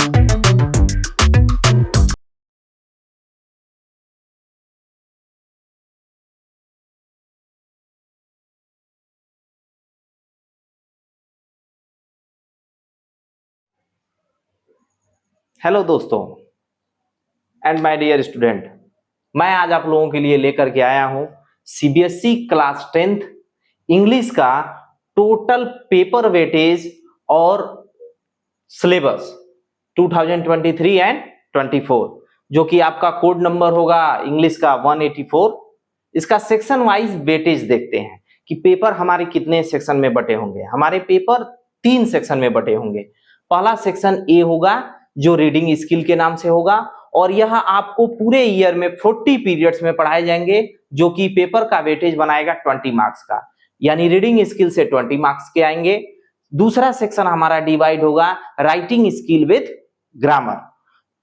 Hello दोस्तों and my dear student, मैं आज आप लोगों के लिए लेकर के आया हूं सीबीएसई क्लास 10th इंग्लिश का टोटल पेपर वेटेज और सिलेबस 2023 एंड 24, जो कि आपका कोड नंबर होगा इंग्लिश का 184। इसका सेक्शन वाइज वेटेज देखते हैं कि पेपर हमारे कितने सेक्शन में बटे होंगे। हमारे पेपर 3 सेक्शन में बटे होंगे। पहला सेक्शन ए होगा जो रीडिंग स्किल के नाम से होगा, और यह आपको पूरे ईयर में 40 पीरियड्स में पढ़ाए जाएंगे, जो कि पेपर का वेटेज बनाएगा 20 मार्क्स का, यानी रीडिंग स्किल से 20 मार्क्स के आएंगे। दूसरा सेक्शन हमारा डिवाइड होगा राइटिंग स्किल विद ग्रामर।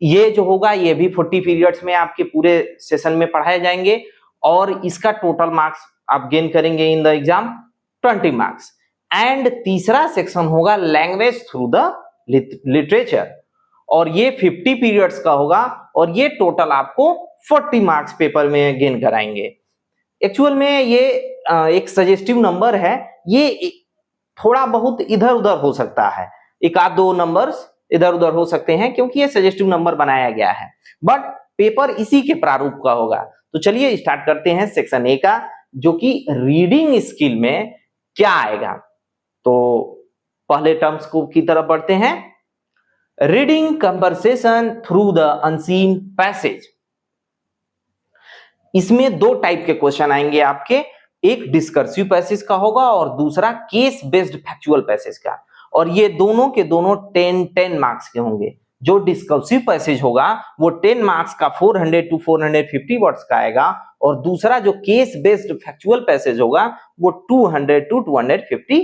ये जो होगा ये भी 40 पीरियड्स में आपके पूरे सेशन में पढ़ाए जाएंगे, और इसका टोटल मार्क्स आप गेन करेंगे in the exam 20 marks. And तीसरा सेक्शन होगा लैंग्वेज थ्रू द लिटरेचर, और ये 50 पीरियड्स का होगा, और ये टोटल आपको 40 मार्क्स पेपर में गेन कराएंगे। एक्चुअल में ये एक सजेस्टिव नंबर है, ये थोड़ा बहुत इधर उधर हो सकता है, एक आध दो नंबर्स इधर उधर हो सकते हैं, क्योंकि ये सजेस्टिव नंबर बनाया गया है, बट पेपर इसी के प्रारूप का होगा। तो चलिए स्टार्ट करते हैं सेक्शन ए का, जो कि रीडिंग स्किल में क्या आएगा। तो पहले टर्म्स को की तरफ बढ़ते हैं। Reading conversation through the unseen passage. इसमें दो टाइप के क्वेश्चन आएंगे आपके, एक डिस्कर्सिव पैसेज का होगा और दूसरा केस बेस्ड फैक्चुअल पैसेज का, और ये दोनों के दोनों 10 मार्क्स के होंगे। जो डिस्कर्सिव पैसेज होगा वो 10 मार्क्स का 400 to 450 वर्ड्स का आएगा, और दूसरा जो केस बेस्ड फैक्चुअल पैसेज होगा वो 200 to 250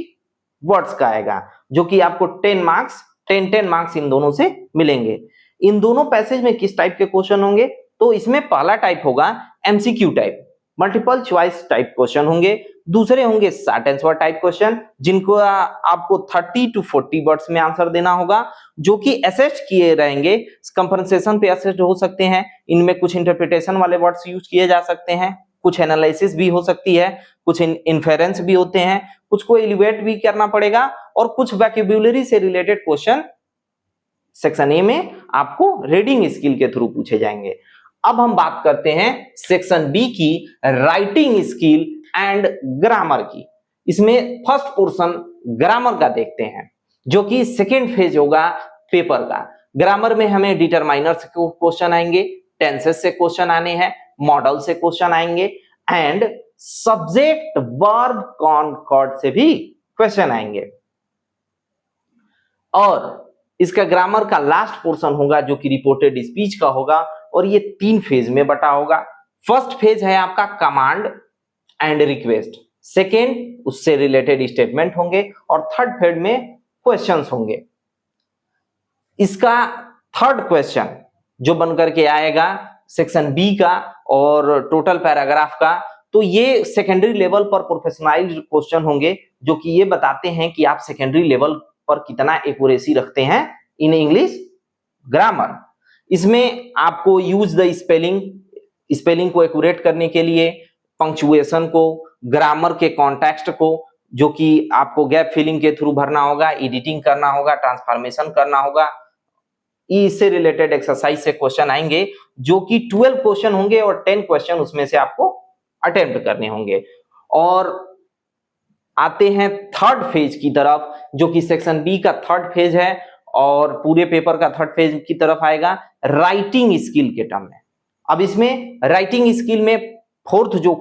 वर्ड्स का आएगा, जो कि आपको 10 मार्क्स इन दोनों से मिलेंगे। इन दोनों पैसेज में किस टाइप के क्वेश्चन होंगे, तो इसमें पहला टाइप होगा MCQ type, multiple choice type question होंगे। दूसरे होंगे शॉर्ट आंसर टाइप क्वेश्चन, जिनको आपको 30 to 40 वर्ड्स में आंसर देना होगा, जो कि असेस्ट किए रहेंगे, कंपनसेशन पे असेस्ट हो सकते हैं। इनमें कुछ इंटरप्रिटेशन वाले वर्ड्स यूज किए जा सकते हैं, कुछ एनालिसिस भी हो सकती है, कुछ इन्फेरेंस भी होते हैं, कुछ को एलिवेट भी करना पड़ेगा, और कुछ वोकैब्युलरी से रिलेटेड क्वेश्चन सेक्शन ए में आपको रीडिंग स्किल के थ्रू पूछे जाएंगे। अब हम बात करते हैं सेक्शन बी की, राइटिंग स्किल एंड ग्रामर की। इसमें फर्स्ट पोर्शन ग्रामर का देखते हैं, जो कि सेकेंड फेज होगा पेपर का। ग्रामर में हमें डिटरमाइनर से क्वेश्चन आएंगे, टेंसेस से क्वेश्चन आने हैं, मॉडल से क्वेश्चन आएंगे, एंड सब्जेक्ट वर्ब कॉनकॉर्ड से भी क्वेश्चन आएंगे। और इसका ग्रामर का लास्ट पोर्शन होगा जो कि रिपोर्टेड स्पीच का होगा, और ये 3 फेज में बटा होगा। फर्स्ट फेज है आपका कमांड एंड रिक्वेस्ट, सेकेंड उससे रिलेटेड स्टेटमेंट होंगे, और थर्ड फेज में क्वेश्चंस होंगे। इसका थर्ड क्वेश्चन जो बनकर के आएगा सेक्शन बी का और टोटल पैराग्राफ का, तो ये सेकेंडरी लेवल पर प्रोफेशनलाइज्ड क्वेश्चन होंगे, जो कि ये बताते हैं कि आप सेकेंडरी लेवल पर कितना एक्यूरेसी रखते हैं इन इंग्लिश ग्रामर। इसमें आपको यूज द स्पेलिंग को एक्यूरेट करने के लिए, पंक्चुएशन को, ग्रामर के कॉन्टेक्स्ट को, जो कि आपको गैप फिलिंग के थ्रू भरना होगा, एडिटिंग करना होगा, ट्रांसफॉर्मेशन करना होगा, इससे रिलेटेड एक्सरसाइज से क्वेश्चन आएंगे, जो कि 12 क्वेश्चन होंगे, और 10 क्वेश्चन उसमें से आपको अटेम्प्ट करने होंगे। और आते हैं थर्ड फेज की तरफ, जो कि सेक्शन बी का थर्ड फेज है, और पूरे पेपर का थर्ड फेज की तरफ आएगा राइटिंग स्किल के टर्म में। अब इसमें राइटिंग स्किल में फोर्थ जो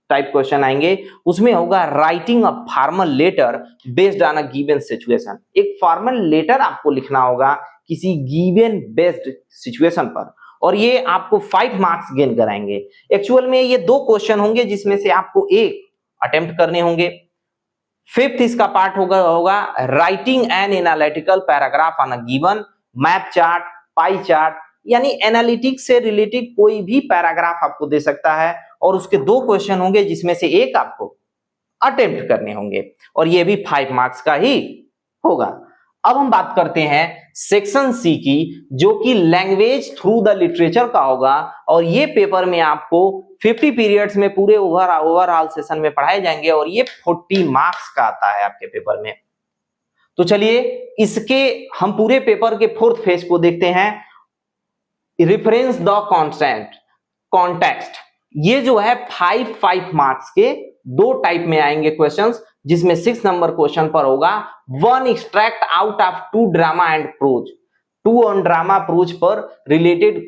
टाइप क्वेश्चन आएंगे, उसमें होगा writing a formal letter based on a given situation. एक फॉर्मल लेटर आपको लिखना होगा किसी गिवन बेस्ड सिचुएशन पर, और ये आपको 5 मार्क्स गेन कराएंगे। एक्चुअल में ये 2 क्वेश्चन होंगे, जिसमें से आपको एक अटेम्प्ट करने होंगे। फिफ्थ इसका पार्ट होगा writing an analytical paragraph on a given map chart, pie chart, यानी एनालिटिक्स से रिलेटेड कोई भी पैराग्राफ आपको दे सकता है, और उसके 2 क्वेश्चन होंगे, जिसमें से एक आपको अटेम्प्ट करने होंगे, और ये भी 5 मार्क्स का ही होगा। अब हम बात करते हैं सेक्शन सी की, जो कि लैंग्वेज थ्रू द लिटरेचर का होगा, और ये पेपर में आपको 50 पीरियड्स में पूरे ओवरऑल सेशन में पढ़ाए जाएंगे, और ये 40 मार्क्स का आता है आपके पेपर में। तो चलिए इसके हम पूरे पेपर के फोर्थ फेज को देखते हैं, रिफरेंस द कॉन्टेक्स्ट। ये जो है 5 मार्क्स के दो टाइप में आएंगे क्वेश्चंस, जिसमें 6 नंबर क्वेश्चन पर होगा 1 extract out of 2 drama and prose, 2 on drama prose पर रिलेटेड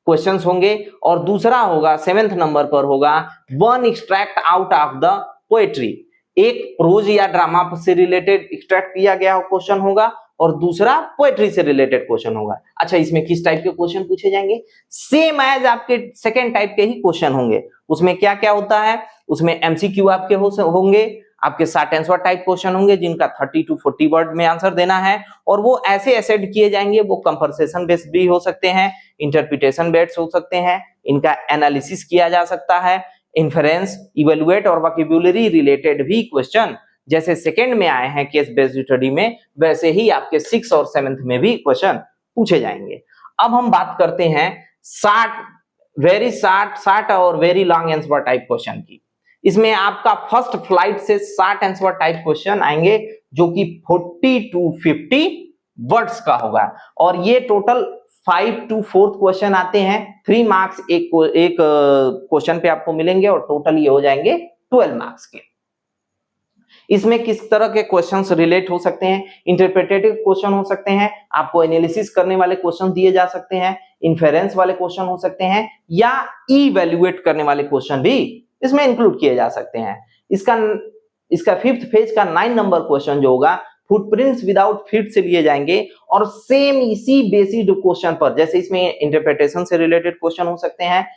क्वेश्चंस होंगे, और दूसरा होगा 7th नंबर पर होगा 1 extract out of the poetry, एक प्रोज या ड्रामा से रिलेटेड एक्सट्रैक्ट किया गया क्वेश्चन होगा, और दूसरा पोएट्री से रिलेटेड क्वेश्चन होगा। अच्छा, इसमें किस टाइप के क्वेश्चन पूछे जाएंगे? सेम एज आपके सेकंड टाइप के ही क्वेश्चन होंगे। उसमें क्या क्या होता है? उसमें एमसीक्यू आपके होंगे, आपके शॉर्ट आंसर टाइप क्वेश्चन होंगे जिनका 30 to 40 वर्ड में आंसर देना है, और वो ऐसे असेट किए जाएंगे, वो कन्वर्सेशन बेस्ड भी हो सकते हैं, इंटरप्रिटेशन बेस्ड हो सकते हैं, इनका एनालिसिस किया जा सकता है, इन्फरेंस, इवेलुएट और वोकैब्युलरी रिलेटेड भी क्वेश्चन जैसे सेकंड में आए हैं केस बेस्ड स्टडी में, वैसे ही आपके 6 और 7th में भी क्वेश्चन पूछे जाएंगे। अब हम बात करते हैं शार्ट और very long answer type question की। इसमें आपका फर्स्ट फ्लाइट से शॉर्ट आंसर टाइप क्वेश्चन आएंगे, जो कि 40 to 50 वर्ड्स का होगा, और ये टोटल 5 to 4th क्वेश्चन आते हैं। 3 मार्क्स एक क्वेश्चन पे आपको मिलेंगे, और टोटल ये हो जाएंगे 12 मार्क्स के। इसमें किस तरह के क्वेश्चंस रिलेट हो सकते हैं? इंटरप्रेटेटिव क्वेश्चन हो सकते हैं, आपको एनालिसिस करने वाले क्वेश्चन दिए जा सकते हैं, इन्फेरेंस वाले क्वेश्चन हो सकते हैं, या इवैल्यूएट करने वाले क्वेश्चन भी इसमें इंक्लूड किए जा सकते हैं। इसका 5th फेज का 9 नंबर क्वेश्चन जो होगा फुटप्रिंट्स विदाउट फीट से लिए जाएंगे, और सेम इसी बेसिक क्वेश्चन पर, जैसे इसमें इंटरप्रिटेशन से रिलेटेड क्वेश्चन हो सकते हैं,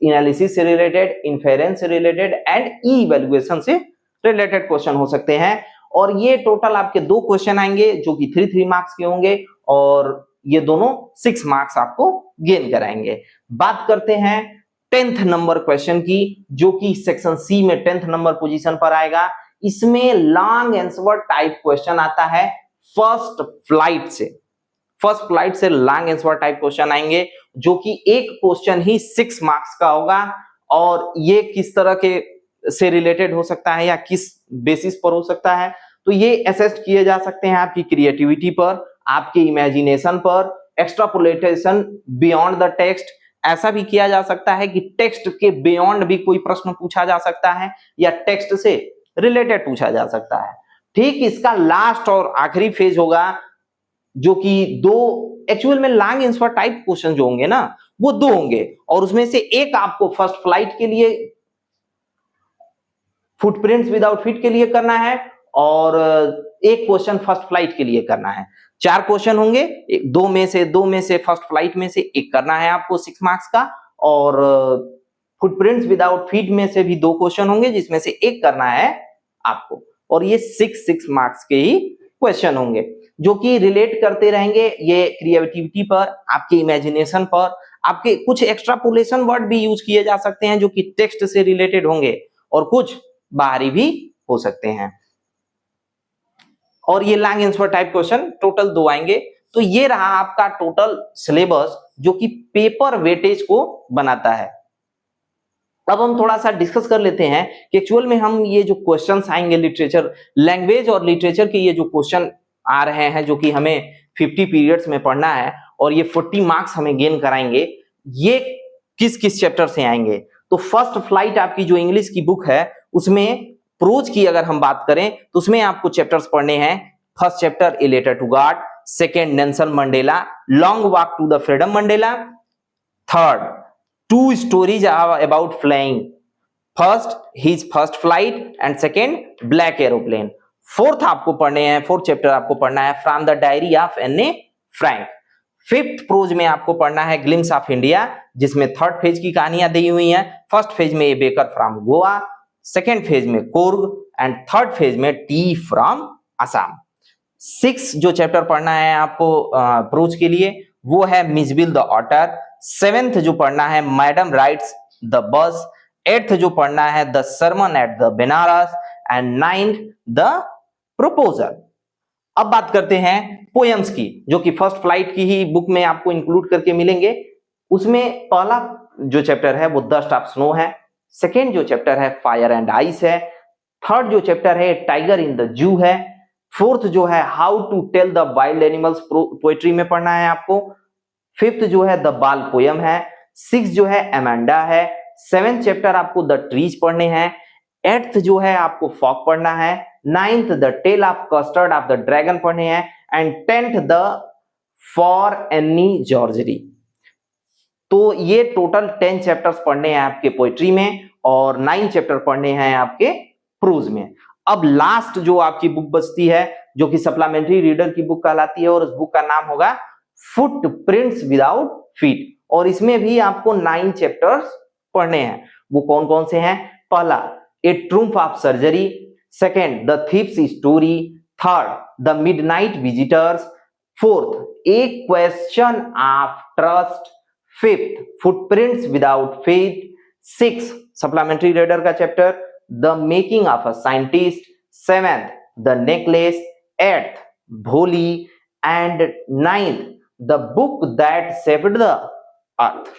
एनालिसिस से रिलेटेड, इन्फेरेंस से रिलेटेड एंड इवैल्यूएशन से रिलेटेड क्वेश्चन हो सकते हैं। और ये टोटल आपके 2 क्वेश्चन आएंगे जो कि 3 मार्क्स के होंगे, और ये दोनों 6 मार्क्स आपको गेन कराएंगे। बात करते हैं 10th नंबर क्वेश्चन की, जो कि सेक्शन सी में 10th नंबर पोजीशन पर आएगा। इसमें लॉन्ग आंसर टाइप क्वेश्चन आता है फर्स्ट फ्लाइट से लॉन्ग आंसर टाइप क्वेश्चन आएंगे, जो कि एक क्वेश्चन ही 6 मार्क्स का होगा, और ये किस तरह के से रिलेटेड हो सकता है या किस बेसिस पर हो सकता है? तो ये असेस किए जा सकते हैं आपकी क्रिएटिविटी पर, आपके इमेजिनेशन पर, एक्स्ट्रापोलेशन बियॉन्ड द टेक्स्ट। ऐसा भी किया जा सकता है कि टेक्स्ट के बियॉन्ड भी कोई प्रश्न पूछा जा सकता है, या टेक्स्ट से रिलेटेड पूछा जा सकता है। ठीक इसका लास्ट और आखिरी फेज होगा, जो कि एक्चुअल में लॉन्ग आंसर टाइप क्वेश्चन जो होंगे ना, वो 2 होंगे, और उसमें से एक आपको फर्स्ट फ्लाइट के लिए, फुटप्रिंट्स विदाउट फीट के लिए करना है, और एक क्वेश्चन फर्स्ट फ्लाइट के लिए करना है। 4 क्वेश्चन होंगे, 2 में से फर्स्ट फ्लाइट में से एक करना है आपको 6 मार्क्स का, और फुटप्रिंट्स विदाउट फीट में से भी 2 क्वेश्चन होंगे जिसमें से एक करना है आपको, और ये 6 मार्क्स के ही क्वेश्चन होंगे, जो कि रिलेट करते रहेंगे ये क्रिएटिविटी पर, आपके इमेजिनेशन पर। आपके कुछ एक्स्ट्रापोलेशन वर्ड भी यूज किए जा सकते हैं जो कि टेक्स्ट से रिलेटेड होंगे, और कुछ बाहरी भी हो सकते हैं। और ये long answer type question total 2 आएंगे। तो ये रहा आपका टोटल सिलेबस, जो कि पेपर वेटेज को बनाता है। अब हम थोड़ा सा डिस्कस कर लेते हैं कि एक्चुअल में हम ये जो क्वेश्चंस आएंगे लिटरेचर, लैंग्वेज और लिटरेचर के ये जो क्वेश्चन आ रहे हैं, जो कि हमें 50 पीरियड्स में पढ़ना है, और ये 40 मार्क्स हमें गेन कराएंगे, ये किस किस चैप्टर से आएंगे? तो फर्स्ट फ्लाइट आपकी जो इंग्लिश की बुक है, उसमें प्रोज की अगर हम बात करें तो उसमें आपको चैप्टर्स पढ़ने हैं। First chapter a letter to God, second Nelson Mandela, long walk to the freedom Mandela, third 2 stories about flying, first his first flight and second black aeroplane. Fourth आपको पढ़ने हैं, फोर्थ चैप्टर आपको पढ़ना है from the diary of Anne. Frank. Fifth prose में आपको पढ़ना है ग्लिम्स ऑफ इंडिया, जिसमें 3rd फेज की कहानियां दी हुई हैं। फर्स्ट फेज में ए baker from Goa, second phase में कोर्ग, एंड 3rd फेज में टी फ्रॉम असम। 6 जो चैप्टर पढ़ना है आपको प्रोज के लिए, वो है मिजबिल द ऑटर। 7th जो पढ़ना है madam rights the bus. 8th जो पढ़ना है the sermon at the Benares, and 9th the proposal. अब बात करते हैं पोएम्स की, जो कि फर्स्ट फ्लाइट की ही बुक में आपको इंक्लूड करके मिलेंगे। उसमें पहला जो चैप्टर है वो डस्ट ऑफ स्नो है, सेकेंड जो चैप्टर है फायर एंड आइस है, थर्ड जो चैप्टर है टाइगर इन द जू है, फोर्थ जो है how to tell the wild animals poetry में पढ़ना है आपको, फिफ्थ जो है द बाल पोयम है, सिक्स जो है एमेंडा है, सेवेंथ चैप्टर आपको द ट्रीज पढ़ने हैं, एट्थ जो है आपको फॉक पढ़ना है, ninth the tale of Custard of the dragon पढ़ने हैं, and tenth the for Anne Gregory. तो ये टोटल 10 चैप्टर्स पढ़ने हैं आपके पोएट्री में और 9 चैप्टर पढ़ने हैं आपके प्रोज में। अब लास्ट जो आपकी बुक बचती है, जो कि सप्लीमेंट्री रीडर की बुक कहलाती है, और उस बुक का नाम होगा फुटप्रिंट्स विदाउट फीट, और इसमें भी आपको 9 चैप्टर्स पढ़ने हैं। वो कौन कौन से हैं? पहला a triumph of surgery, second the thief's story, third the midnight visitors, fourth a question of trust, fifth footprints without faith, six supplementary reader का chapter the making of a scientist, seventh the necklace, eighth Bholi, and ninth the book that saved the earth.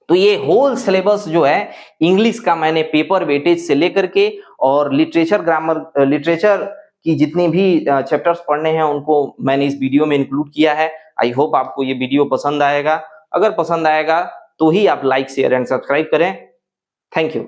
तो ये whole syllabus जो है English का मैंने paper weightage से लेकर के और लिटरेचर ग्रामर लिटरेचर की जितनी भी चैप्टर्स पढ़ने हैं उनको मैंने इस वीडियो में इंक्लूड किया है। आई होप आपको ये वीडियो पसंद आएगा। अगर पसंद आएगा तो ही आप लाइक शेयर एंड सब्सक्राइब करें। Thank you.